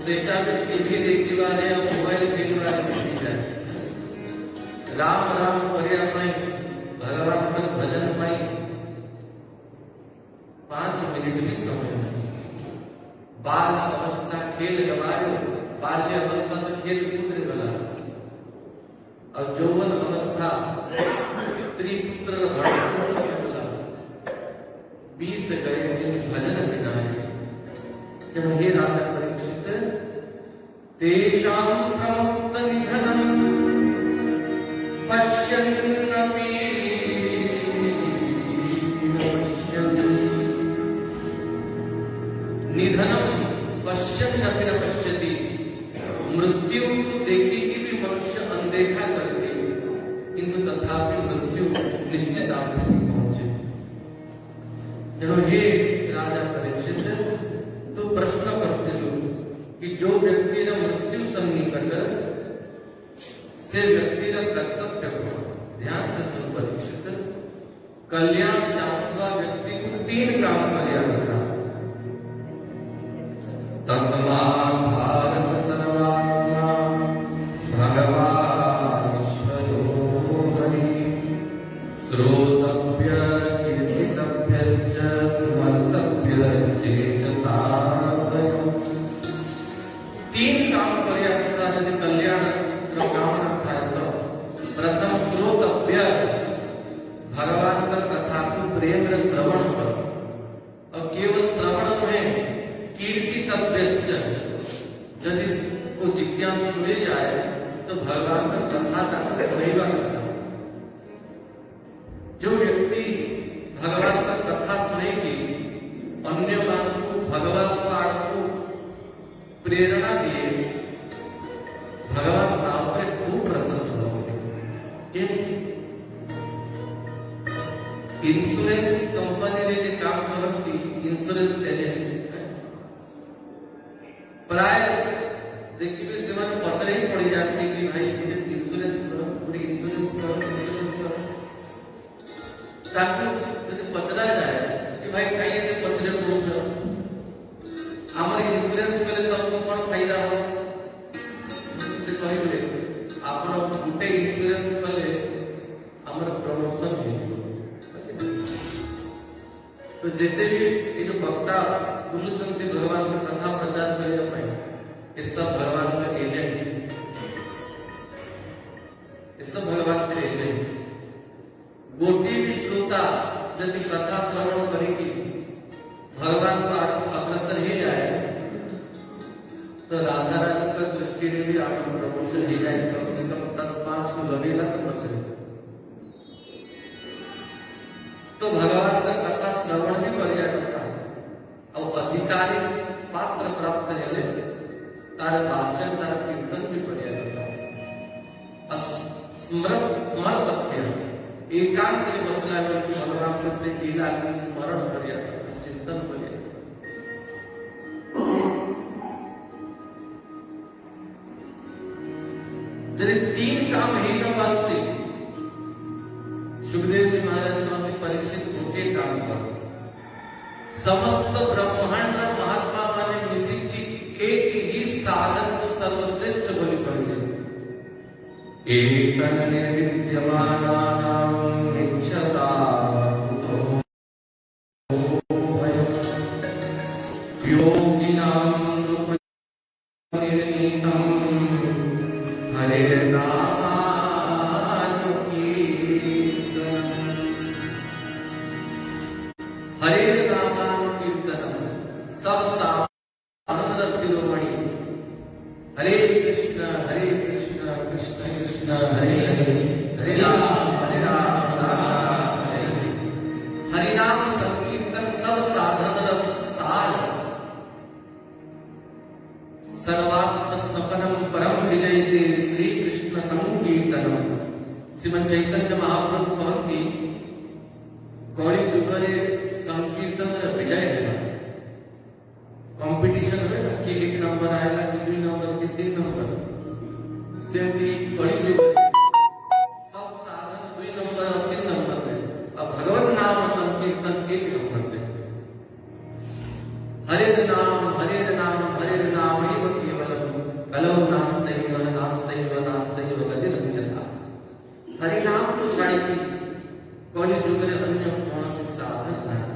सेटा में टीवी देखी वाले और मोबाइल खेल वाले देखी जाए राम राम करिया पाई भगवान पर भजन पाई 5 मिनट भी समय नहीं। बाल अवस्था खेल गवायो, बाल्य अवस्था तो खेल कूद गला और यौवन अवस्था स्त्री पुत्र भरण बीत गए दिन भजन बिनाए। जब हे राजा परीक्षित तेषां प्रमुक्त निधनं पश्यन्नपि न पश्यति निधनं पश्यन्नपि न पश्यति मृत्यु को देखी कि भी मनुष्य अनदेखा करते किंतु तथापि मृत्यु निश्चित आखिर पहुंचे। जब हे राजा परीक्षित तो प्रश्न करते लोग कि जो व्यक्ति मृत्यु सन्निकट से व्यक्ति कर्तव्य को ध्यान से सुन परीक्षित कल्याण चाहता व्यक्ति को 3 काम कर्या करना। तस्मात् भारत सर्वात्मा भगवान ईश्वरो हरि श्रोतव्य कीर्तितव्यश्च स्मर्तव्यश्चेतता। 3 काम कर्या करता यदि कल्याण कामना થાય तो प्रथम श्रोतव्य भगवान का कथा को प्रेम से श्रवण करो और केवल श्रवण में कीर्तितव्यश्च यदि को जिज्ञासा मिल जाए तो भगवान का कथा का सुनेगा। जो व्यक्ति भगवान का कथा सुनेगी अन्य को भगवान को प्रेरणा दिए भगवान नाम पर खूब प्रसन्न होंगे। इंश्योरेंस कंपनी ने जो काम करती इंश्योरेंस एजेंट प्राय देखिए से मैंने पचड़े ही पड़ी जाती कि भाई मुझे इंश्योरेंस करो, पूरी इंश्योरेंस करो ताकि यदि पचड़ा जाए कि भाई कहीं से पचड़े पहुंच हमारे इंश्योरेंस पहले तो कौन फायदा हो कहले आपण गुटे इंश्योरेंस कले हमर प्रमोशन हो तो जेते भी ये जो वक्ता बुलुचंती भगवान का कथा प्रचार करे पाए ये सब भगवान का एजेंट, ये सब भगवान के एजेंट। गोटी भी श्रोता यदि कथा श्रवण करेगी भगवान का अग्रसर ही जाए तो राधा रानी का दृष्टि में भी आपको प्रमोशन ही जाए। कम से कम 10-5 को लगेगा तो बचेगा। तो भगवान का कथा श्रवण भी बढ़िया करता है और अधिकारी पात्र प्राप्त है तार वाचन तार कीर्तन भी बढ़िया करता है। स्मृतव्य एकांत में बसला भगवान से लीला की स्मरण बढ़िया करता, चिंतन बढ़िया। यदि 3 काम ही न बात सुखदेव जी महाराज ने परीक्षित गोटे काम कर समस्त ब्रह्मांड महात्मा माने मिसी की एक ही साधन को सर्वश्रेष्ठ बोली कहले एक विद्यमानानां निक्षता योगिनां निर्णीतं हरे नाम हरे नामानुकीर्तनम सब साधन शिरोमणि हरे कृष्ण कृष्ण कृष्ण हरे हरे हरे राम राम हरे हरे। हरि नाम संकीर्तन सब साधन सार सर्वात्म स्नपनम परम विजयते श्री कृष्ण संकीर्तनम। श्रीमद् चैतन्य महाप्रभु कहती कौड़ी जुगरे संकीर्तन विजय है कंपटीशन है ना कि 1 नंबर आएगा कि 2 नंबर कि 3 नंबर से कड़ी जुग सब साधन 2 नंबर और 3 नंबर में अब भगवान नाम संकीर्तन 1 नंबर पे हरे नाम एव केवलम कलौ नास्तैव गतिरन्यथा। हरि नाम को छाड़ी कौन जुग रे अन्य कौन से साधन नहीं।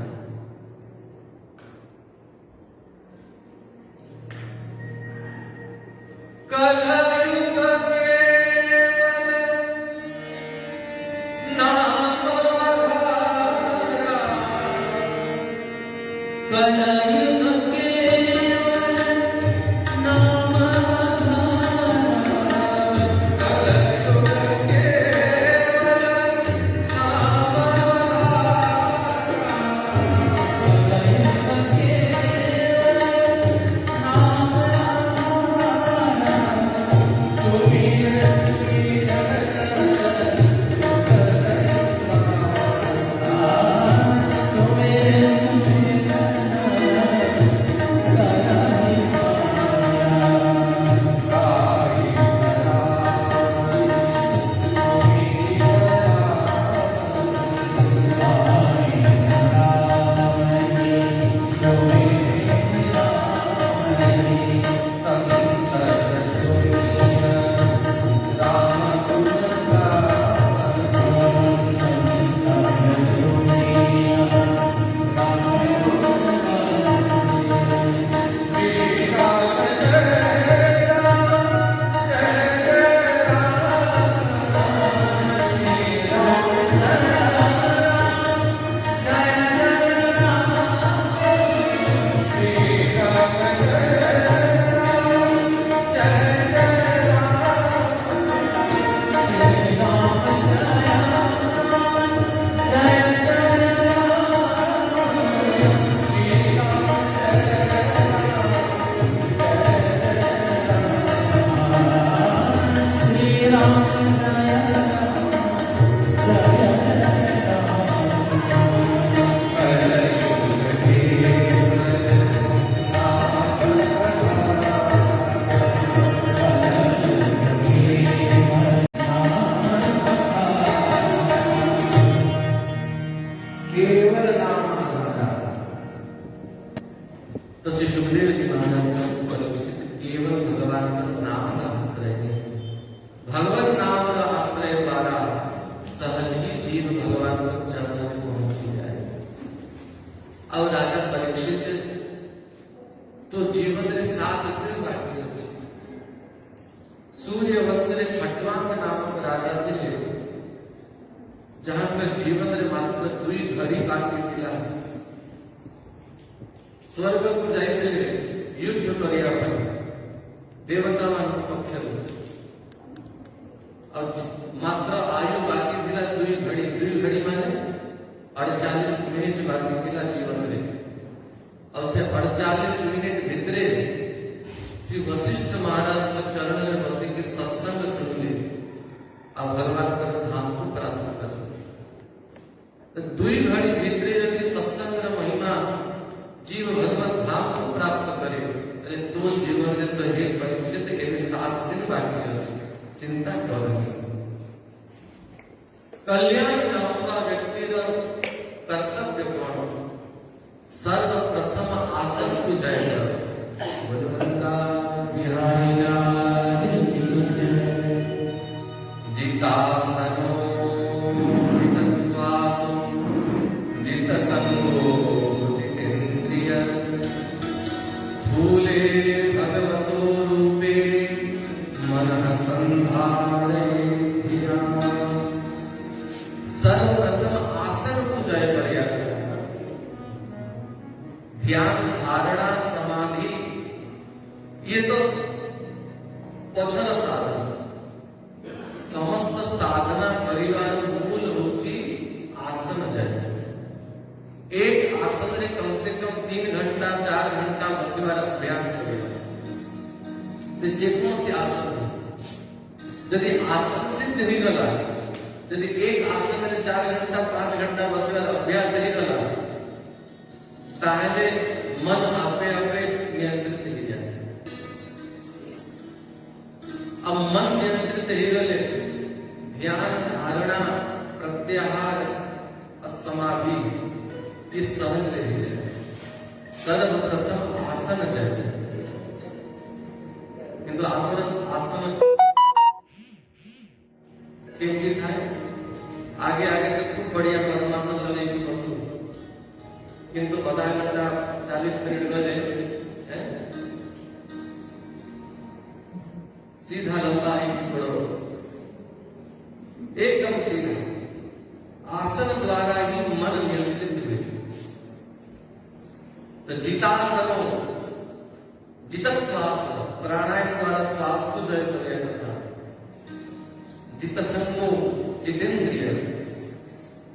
कलयुग केवल नाम आधारा, कलयुग केवल नाम आधारा, कलयुग केवल नाम आधारा, कलयुग केवल नाम केवल नाम आधारा। तो श्री सुखदेव जी महाराज का परीक्षित केवल भगवान का नाम का आश्रय है। भगवान नाम का आश्रय द्वारा सहज ही जीव भगवान के चरण में पहुंच जाए। और राजा परीक्षित तो जीवन रे 7 दिन बाकी है। सूर्य वंश रे खटवांग नामक राजा थे, जहां पर जीवन रे मात्र 2 घड़ी बाकी मिला। स्वर्ग को जाइए युद्ध करिया देवता मान पक्ष और मात्र आयु बाकी मिला 2 घड़ी माने 48 मिनट बाकी मिला जीवन में। और से 48 मिनट भितरे श्री वशिष्ठ महाराज का चरण में बसी के सत्संग सुन ले और भगवान का धाम को प्राप्त कर। तो 2 घड़ी भितरे यदि सत्संग महिमा जीव भगवत धाम को प्राप्त करे तो जीवन में तो हे परीक्षित एवं 7 दिन बाकी है। चिंता करो। कल्याण चाहता व्यक्ति का कर्तव्य कौन? सर्वप्रथम आसन को जाएगा। बजरंगा बिहारी लाल की जय। जितासनो जित श्वासो जित संगो जितेन्द्रिय भूले भगवतो रूपे मनः संधारे धिया। सर्वप्रथम आसन को जय पर्याप्त। ध्यान धारणा समाधि ये तो पछर साधन। समस्त साधना परिवार मूल होती आसन जाए। एक आसन रे कम से कम 3 घंटा 4 घंटा बसवार अभ्यास करेगा। जेको से आसन यदि आसन सिद्ध नहीं गला, यदि एक आसन रे 4 घंटा 5 घंटा बसवार अभ्यास नहीं गला ताहले मन आपे आपे नियंत्रित हो जाए। अब मन नियंत्रित हो गले ध्यान धारणा प्रत्याहार और समाधि ये सहज रह जाए। सर्वप्रथम आसन चाहिए, किंतु आप आसन केंद्रित है आगे आगे तो खूब बढ़िया पद्मासन लगे पशु, किंतु आधा घंटा 40 मिनट गले सीधा लंबा ही पड़ो, एकदम सीधा। आसन द्वारा ही मन नियंत्रित हुए। तो जितासनो, जितश्वास प्राणायाम द्वारा श्वास को जय करता, जितसंगो जितेंद्रिय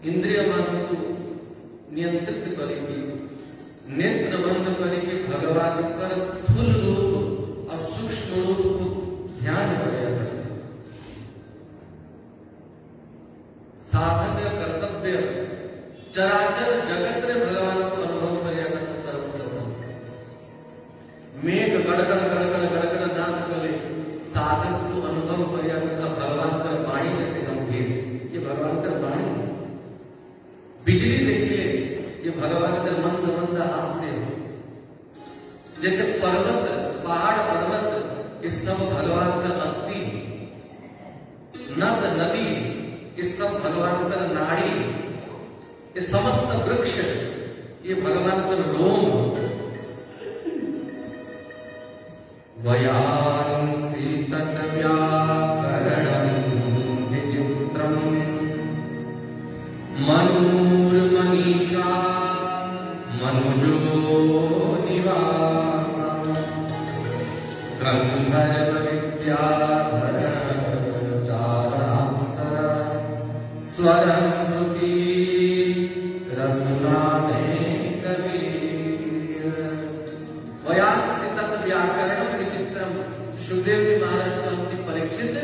इंद्रिय मन को नियंत्रित करेगी, नेत्र बंद करके भगवान पर स्थूल रूप और सूक्ष्म रूप को ध्यान करेगा। साधक कर्तव्य चराचर जगत रे भगवान को अनुभव करेगा। सर्वप्रथम मेघ गड़गड़ गड़गड़ गड़गड़ नाद करे, साधक को अनुभव करेगा भगवान का वाणी रहते गंभीर, ये भगवान का वाणी। बिजली देखिए, ये भगवान का मंद मंद हास्य। जैसे पर्वत पहाड़ पर्वत ये सब भगवान का अस्थि, नद नदी ये सब भगवान का नाड़ी, ये समस्त वृक्ष ये भगवान का रोम। वयांसी तत्व्याकरणं विचित्रं मनुर्मनीषा मनुजो निवासा गंधर्व विद्याधर चाराक्षर स्वर स्मृति रसनादे कबीर। वयांसी तत्व्याकरणं विचित्रम। सुखदेव जी महाराज को अपनी परीक्षित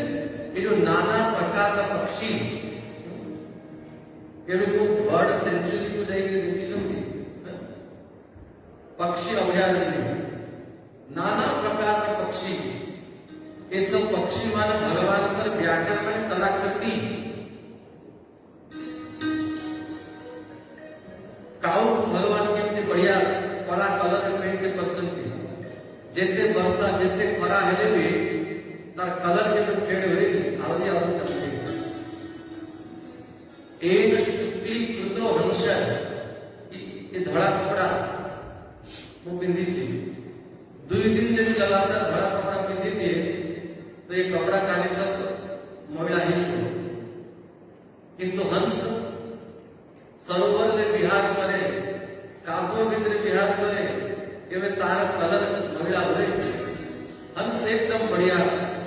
ये जो नाना प्रकार का पक्षी को बर्ड सेंचुरी को जाएंगे पक्षी अभयारण्य, नाना प्रकार के पक्षी, ये सब पक्षी माने भगवान पर व्याकरण माने कलाकृति। काऊ को भगवान के बढ़िया कला कलर पेंट के करछंती, जेते वर्षा जेते खरा हेले भी तार कलर के पेड़ होई आवली आवली चलते। एक शुक्लीकृतो हंस, ये धड़ा कपड़ा वो पिंधी थी, 2 दिन जब लगातार धड़ा कपड़ा पिंधी थी तो ये कपड़ा काले सब महिला ही। किंतु हंस सरोवर में विहार करे, काव्य मित्र विहार करे, केवल तार कलर महिला हुए। हंस एकदम बढ़िया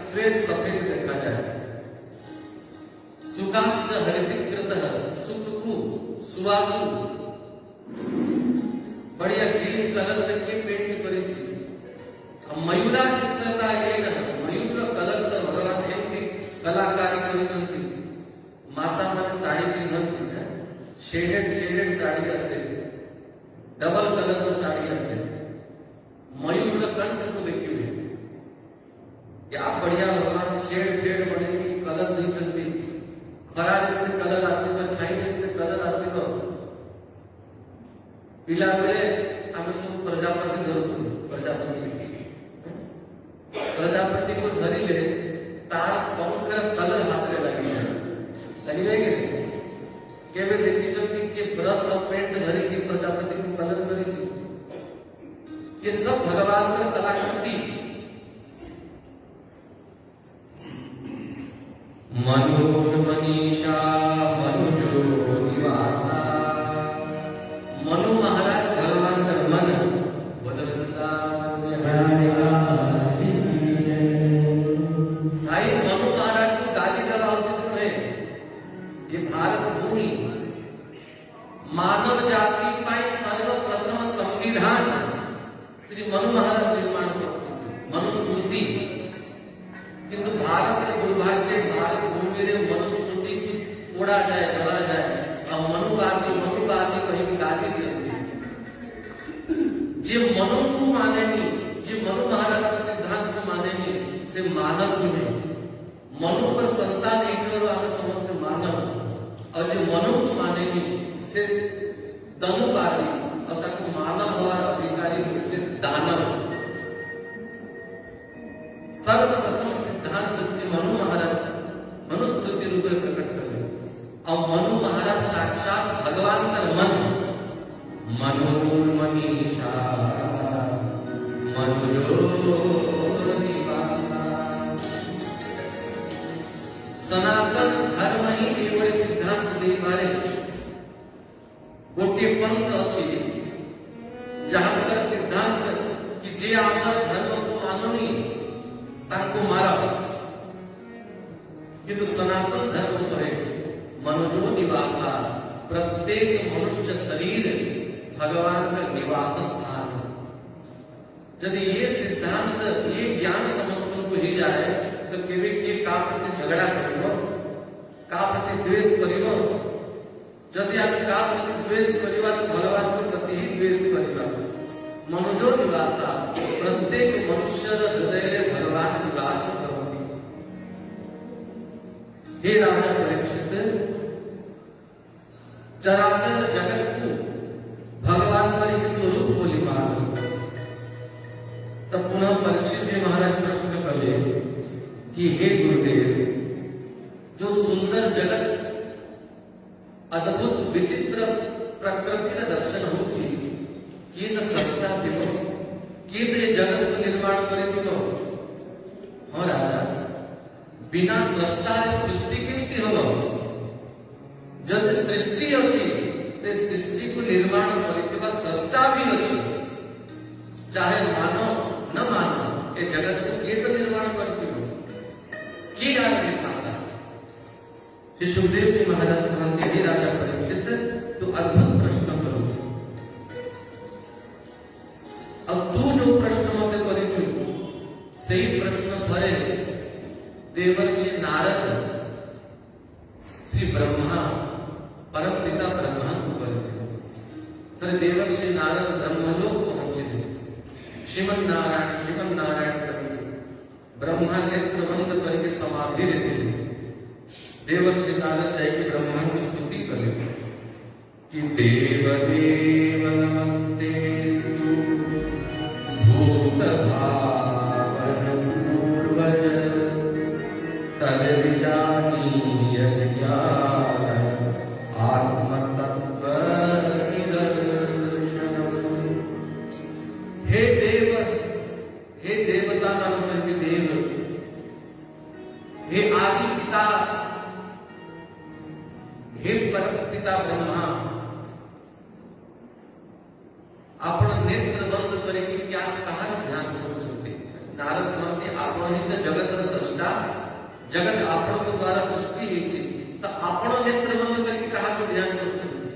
श्वेत सफेद देखा जाए। सुकाश्च हरितिकृतः, सुकु सुवाकु बढ़िया ग्रीन कलर करके पेंट करी थी। मयूरा चित्रता एक मयूर कलर तो भगवान एमती कलाकारी करी। माता माने साड़ी पिंधती है, शेडेड शेडेड साड़ी असे, डबल कलर की साड़ी असे। मयूर कंठ को देखिए क्या बढ़िया भगवान शेड शेड बनेगी, कलर नहीं चलती। खरा जब कलर आसे छाई जब कलर आसे पिला बेले आम सब प्रजापति धरु, प्रजापति को धरिले तार पंखर कलर हाथ में लगी जाए केवे देखी कि ब्रश और पेंट धरी की प्रजापति को कलर करी। ये सब भगवान का कलाकृति। मनुर्मनीषा मनुजो निवासा। मनु महाराज भगवान का मन बदलता भाई। मनु महाराज को गाली देना उचित है। ये भारत भूमि मानव जाति का सर्वप्रथम संविधान श्री मनु महाराज निर्माण करते, मनुस्मृति। किंतु भारत के दुर्भाग्य, भारत भूमि रे मनुस्मृति को उड़ा जाए, जला जाए और मनुवादी कहीं गाली देते। जे मनु को माने नहीं, जे मनु महाराज का सिद्धांत को माने नहीं, से मानव भी नहीं। मनु पर संतान ईश्वर आगे समझते मानव, और जो मनु को माने नहीं से दनुकारी और तक मानव और अधिकारी से दानव। सर्वप्रथम सिद्धांत श्री मनु महाराज मनुस्मृति रूप में प्रकट करे। अब मनु महाराज साक्षात भगवान का मन मनोन्मनीषा मनुजोनिवासा सनातन धर्म ही एवं सिद्धांत दे पारे गोटे पंथ अच्छी जहां पर सिद्धांत कि जे आमर धर्म को माननी ताको मारा किंतु सनातन धर्म तो है मनुजो निवासा प्रत्येक मनुष्य शरीर भगवान का निवास स्थान। यदि ये सिद्धांत ये ज्ञान समझ को ही जाए तो केवल के का प्रति झगड़ा करियो का प्रति द्वेष करियो यदि आप का प्रति द्वेष करिवा तो भगवान के प्रति ही द्वेष करिवा। मनुजो निवासा प्रत्येक मनुष्य हृदय रे भगवान निवास करती। हे राजा परीक्षित चराचर जगत को भगवान पर एक स्वरूप बोली मार। तब पुनः परीक्षित जी महाराज प्रश्न कले कि हे गुरुदेव जो सुंदर जगत अद्भुत विचित्र प्रकृति दर्शन होती किए सृष्टा दिव किए जगत को निर्माण करिथिलो। हाँ राजा बिना सृष्टा सृष्टि केमती हम जब सृष्टि अच्छी ते सृष्टि को निर्माण करिथिबा सृष्टा भी अच्छी चाहे मानो न मानो ये जगत को किए तो निर्माण करिथिलो कि याद दिखाता। श्री सुखदेव जी महाराज कहते हे राजा परीक्षित तो अद्भुत प्रश्न करो। अब तू जो प्रश्न मते करिथु सही प्रश्न थरे देवर्षि नारद श्री ब्रह्मा परम पिता ब्रह्मा को करिथु। थरे देवर्षि नारद ब्रह्मलोक पहुंचे श्रीमन नारायण करिके ब्रह्मा नेत्र बंद करके समाधि लेते। देवर्षि नारद जाके ब्रह्मा की स्तुति करे कि देव देव नमस्ते भूत भावन पूर्वज तद विजानीयत ज्ञान आत्म तत्व निदर्शनम। हे देवता नाम करके देव हे आदि पिता हे परम पिता ब्रह्मा आपण नेत्र बंद करके क्या कहा ध्यान करू सकते। नारद कहते आपण ही तो जगत सृष्टा जगत आपण के द्वारा सृष्टि होती तो आपण नेत्र बंद करके कहा को ध्यान करू सकते।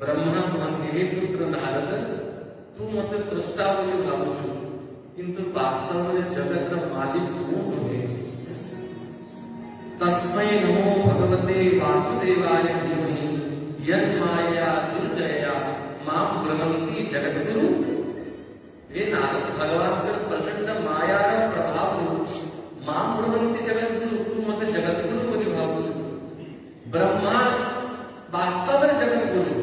ब्रह्मा कहते हे पुत्र नारद तू मते सृष्टा बोली भावुछु किंतु वास्तव में जगत का मालिक तू है। तस्मै नमो भगवते वासुदेवाय धीमहि यन्माया दुर्जया मां ब्रह्मन्ति जगद्गुरु। हे नारद भगवान के प्रचंड माया प्रभाव मां ब्रह्मन्ति जगद्गुरु तू मते जगद्गुरु बोली भावुछु। ब्रह्मा वास्तव में जगद्गुरु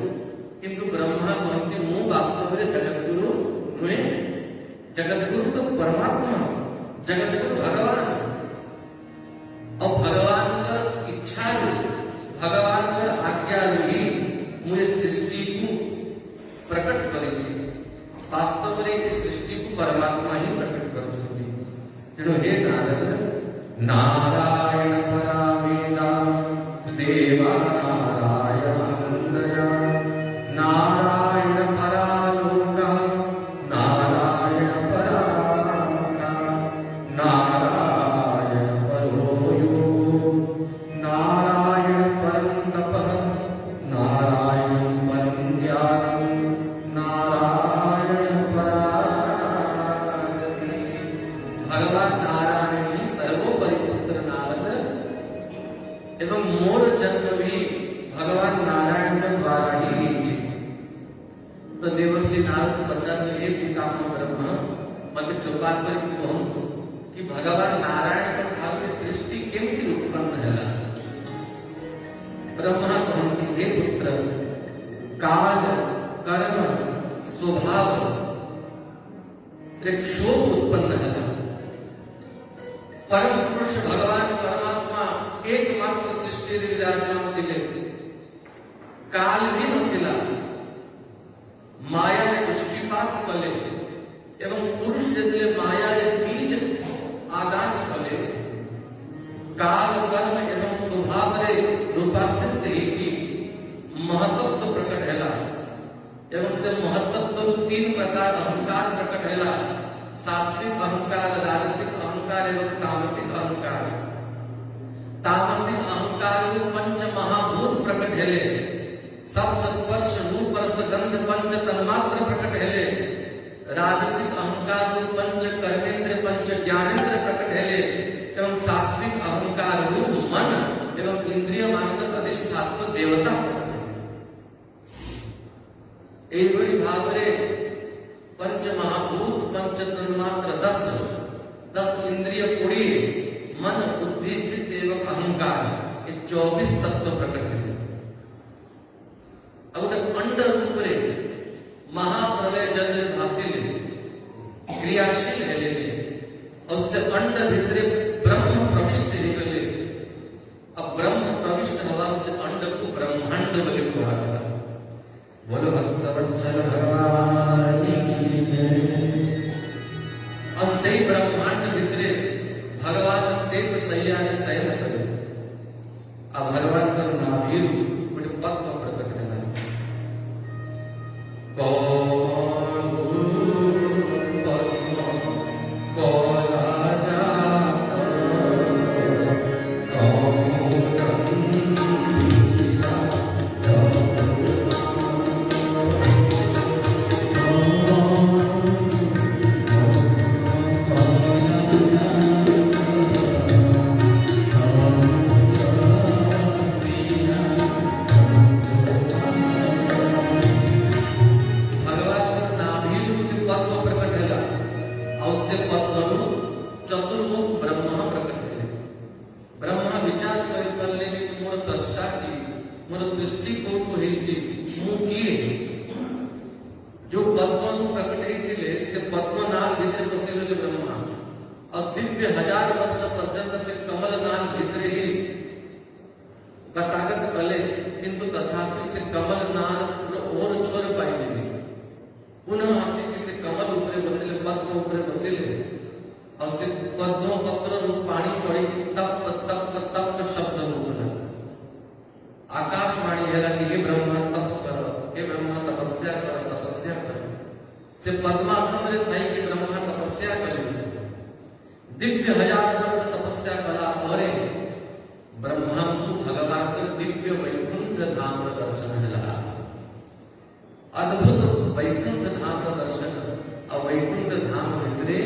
किंतु ब्रह्मा कहते मु वास्तव में जगद्गुरु नुहे। जगद्गुरु तो परमात्मा जगद्गुरु भगवान और भगवान का इच्छा भगवान का आज्ञा ही मुझे सृष्टि को प्रकट करी। वास्तव में सृष्टि को परमात्मा ही प्रकट कर सकती। तेणु हे नारद नारायण परामेदा देवा नारायणानंदया नारायण परालोका नारायण पराका नारायण परोयो नारायण परम तपः नारायण परम ज्ञानम् नारायण परागति। भगवान नारायण ही सर्वोपरि पुत्र नारद एवं मोर जन्म भी भगवान नारायण के द्वारा ही नीचे। तो देवर्षि नारद बचन हे पितामह ब्रह्म मते कृपा करके कहंतु कि भगवान नारायण के ठाकुर सृष्टि केमती उत्पन्न हैला। ब्रह्मा कहंतु हे पुत्र काल कर्म स्वभाव एक क्षोभ उत्पन्न हैला परम पुरुष भगवान परमात्मा एकमात्र सृष्टि विराजमान थे। काल भी नथिला, माया दृष्टिपात कले एवं पुरुष जतले माया बीज आदान कले काल कर्म एवं स्वभाव रे रूपांतरित हेकी महत्त्व प्रकट हैला एवं से महत्त्व तीन प्रकार अहंकार प्रकट हैला, सात्विक अहंकार, राजसिक अहंकार एवं तामसिक अहंकार। तामसिक अहंकार पंच महाभूत प्रकट हैले, शब्द स्पर्श रूप रस गंध पंच तन्मात्र प्रकट हैले। राजसिक अहंकार पंच कर्मेंद्र पंच ज्ञानेंद्र प्रकट हैले एवं सात्विक अहंकार रूप मन एवं इंद्रिय मानक अधिष्ठात्व देवता एवं भावरे पंच महाभूत पंच तन्मात्र 10 इंद्रिय 20 मन बुद्धि चित्त एवं अहंकार ये 24 तत्व प्रकट है। अब अंड रूप रे महाप्रलय जल भासिले क्रियाशील है और उससे अंड भितरे ब्रह्म प्रविष्ट है गले। अब ब्रह्म प्रविष्ट हवा से अंड को ब्रह्मांड बोले कहा गया। बोलो भक्तवत्सल भगवान की जय। और सही ब्रह्मांड भितरे भगवान शेष सैया ने शयन करे। अब भगवान का नाभि बड़े पद्म प्रकट है। जो पद्म प्रकट थे से पद्मनाल भितर बसेलो जो ब्रह्मा और दिव्य 1000 वर्ष पर्यंत से कमलनाल भितर ही गतागत कले, किंतु तथापि से कमलनाल और छोर पाई पुनः आसे से कमल ऊपरे बसेले पद्म ऊपरे बसेले और से पद्म पत्र रूप पानी पड़े कि तप तप तप शब्द होता आकाशवाणी है कि हे ब्रह्मा तप करो, हे ब्रह्मा तपस्या करो, तपस्या करो। से पद्मासन रे थाई कि ब्रह्मा तपस्या करे। दिव्य 1000 वर्ष तपस्या कला परे ब्रह्मा को भगवान के दिव्य वैकुंठ धाम दर्शन लगा। अद्भुत वैकुंठ धाम दर्शन और वैकुंठ धाम भितरे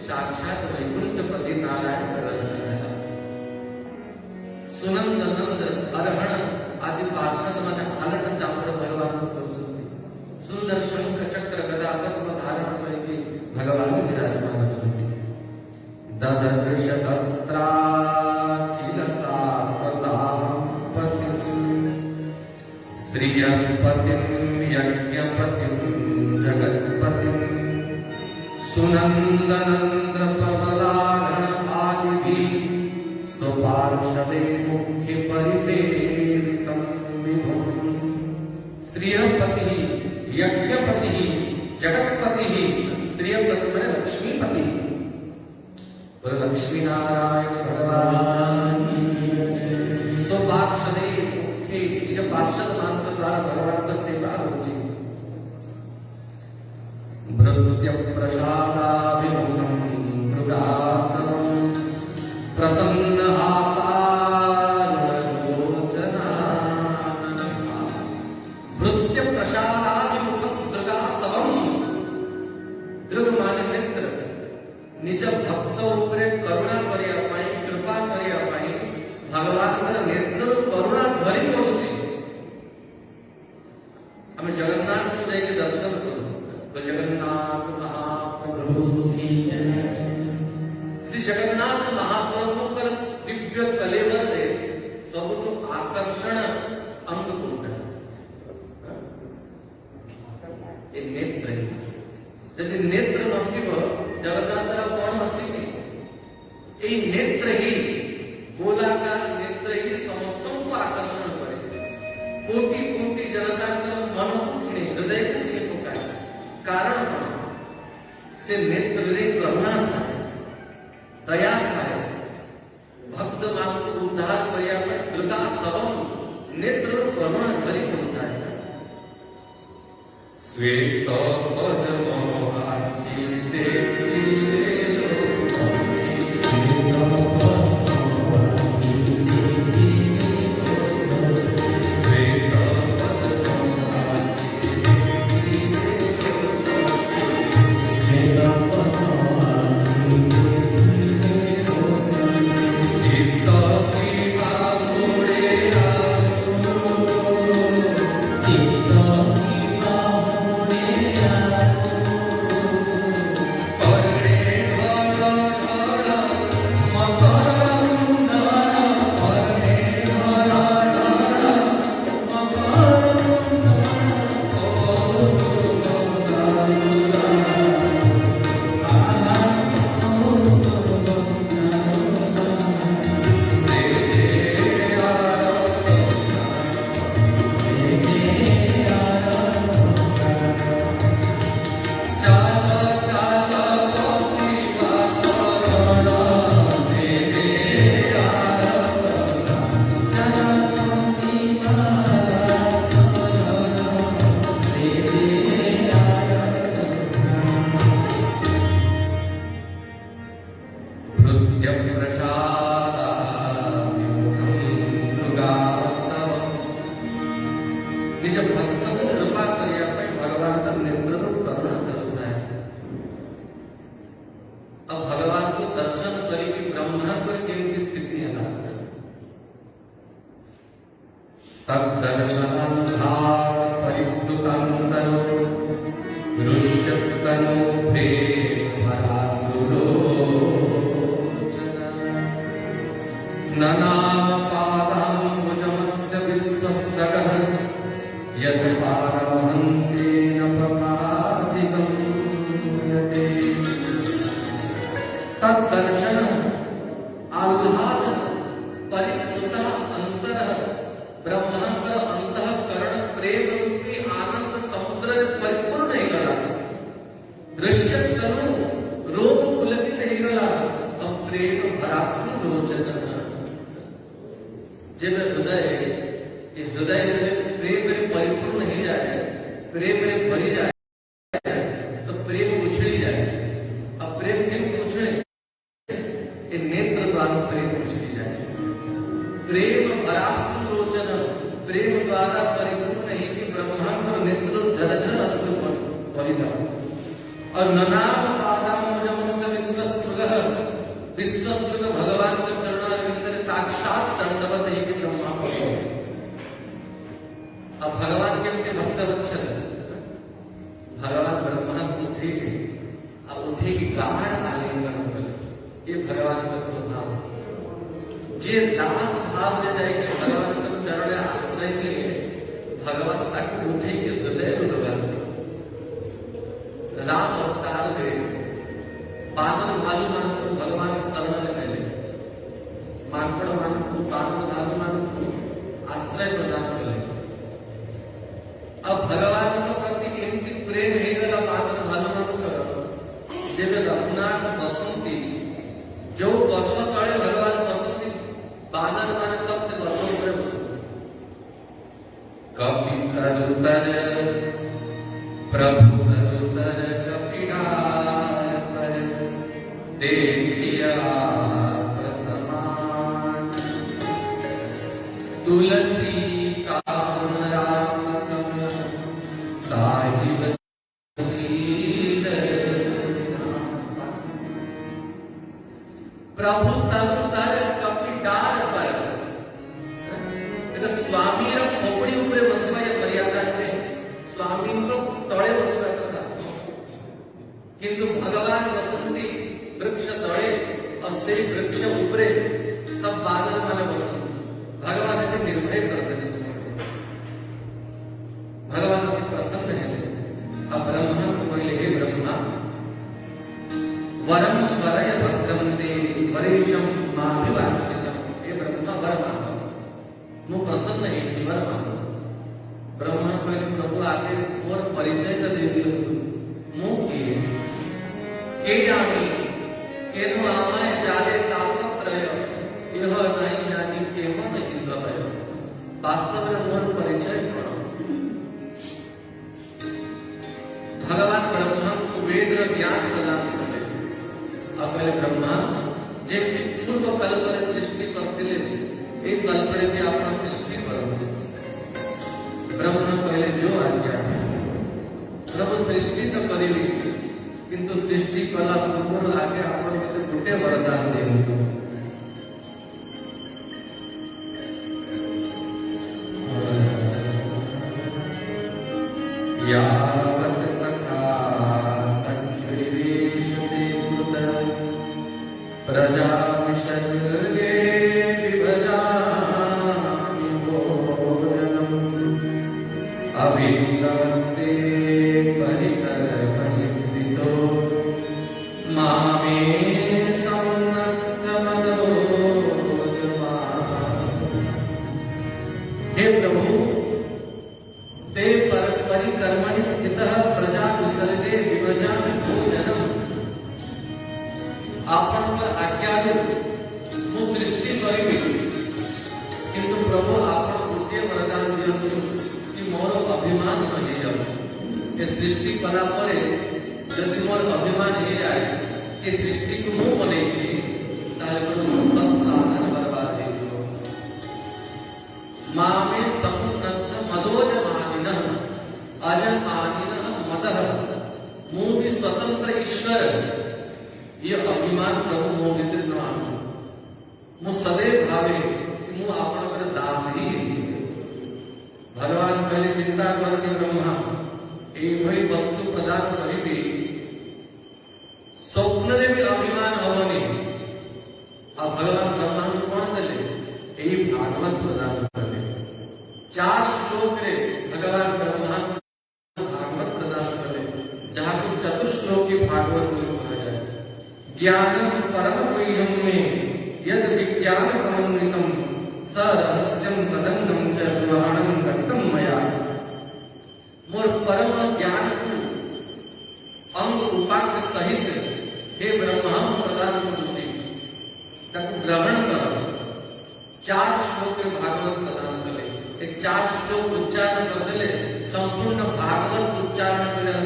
साक्षात वैकुंठ पति नारायण का दर्शन है। सुनंद नंद अरहण आदि पार्षद माने आलट चामर भगवान को सुंदर शंख चक्र गदा पद्म धारण करके भगवान विराजमान होते। ददर्श तत्रा किलता प्रतापति श्रियपतिं यज्ञपतिं जगत्पतिं सुनंदनंद्र प्रबलागण आदिभिः स्वपार्षदे मुख्य परिसेवितं विभुम्। श्रियपतिः यज्ञपतिः जगत्पतिः, श्रियपति माने लक्ष्मीपति, और लक्ष्मी नारायण भगवान स्वपार्षदे मुख्य जब पार्षद मानकर द्वारा भगवान का सेवा होती। भृत्य प्रसादाभिमुखं मृगासनं प्रसन्न हासारुणलोचना। भृत्य प्रसादाभिमुखं मृगासवं, दृग माने मित्र निज भक्त उपरे करुणा करिया पाई, कृपा करिया पाई भगवान पर नेत्र करुणा झरी पड़ुची। हम जगन्नाथ को जाके दर्शन करूं तो जगन्नाथ महाप्रभु की जय। श्री जगन्नाथ महाप्रभु पर दिव्य कलेवर दे सब जो आकर्षण अंग कुंड ये नेत्र है। यदि नेत्र नथिब जगन्नाथ कौन अच्छी कि नेत्र ही गोलाकार नेत्र ही समस्तों को आकर्षण करे, कोटि कोटि जनता कर मन को किणे, हृदय को किणे पकाए। कारण से नेत्र रे करुणा थाय, दया थाय, भक्त मान को उद्धार करिया पर दुर्गा सबम नेत्र करुणा धरी पड़ता है। श्वेत पद्मवाची देवी वरम वरय भद्रम ते वरेशम के जानी केनो आमाय जाले तापत्रय यह नहीं जानी केहो नहीं कहय वास्तव में मोर परिचय करो भगवान ब्रह्मा को वेद ज्ञान प्रदान करे अब ब्रह्मा जे पूर्व कल्प सृष्टि करते एक कल्प में आप सृष्टि करो ब्रह्मा पहले जो आज्ञा प्रभु सृष्टि तो करेंगे किंतु सृष्टि कला पूर्व आगे आप गोटे वरदान दिंतु यावत् सखा संश्रीषु देवुत प्रजा विसर्गे विभजामि भोजनम् अभिनवस्ते परिकर परिस्थितो मामे सन्नद्धमदोजमा। हे प्रभु ते परिकर्मणि स्थितः प्रजा विसर्गे विभजामि भोजनम् आपण पर आज्ञा मु सृष्टि करिबि किंतु प्रभु आपण गोटे वरदान दियंतु कि मोर अभिमान नहीं जाऊ ए सृष्टि कला परे यदि मोर अभिमान हो जाए कि सृष्टि को मु बनैछि ताले मोर सब साधन बर्बाद हो जाऊ मामे समुन्नत मदोजमानिनः अजमानिनः मदः मु भी स्वतंत्र ईश्वर ये अभिमान प्रभु मो भीतर न आसु मु सदैव भावे मु आपण पर दास ही भगवान पहले चिंता करके ब्रह्मा ये भली वस्तु प्रदान करिबी स्वप्न रे भी अभिमान होवनी आ भगवान ब्रह्मा को कोन देले यही भागवत प्रदान करले 4 श्लोक रे भगवान ब्रह्मा भागवत प्रदान करले जहां को चतुश्लोकी भागवत ज्ञानम परम गुह्यम में यद विज्ञान समन्वितम स रहस्यम तदंगम च विवरणम गतम मया मोर परम ज्ञान को अंग उपांग सहित हे ब्रह्मा प्रदान करुछि तक ग्रहण कर 4 श्लोक भागवत प्रदान कले 4 श्लोक उच्चारण कर देले संपूर्ण भागवत उच्चारण करे